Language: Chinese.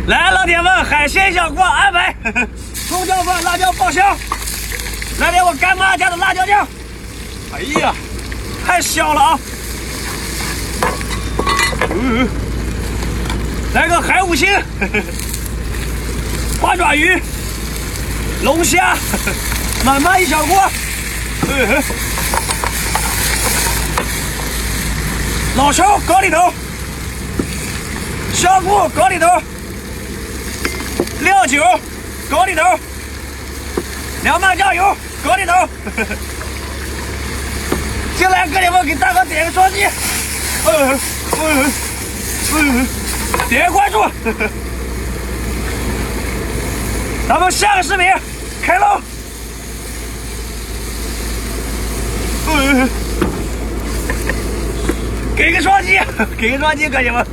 来，老铁们，海鲜小锅安排，葱姜蒜、辣椒爆香，来点我干妈家的辣椒酱。哎呀，太香了啊！来个海五星，八爪鱼、龙虾，满满一小锅。老抽搁里头，香菇搁里头，料酒搁里头，凉拌酱油搁里头。进来，哥们给大哥点个双击，点个关注。咱们下个视频开喽！给个双击，给个双击，哥们们。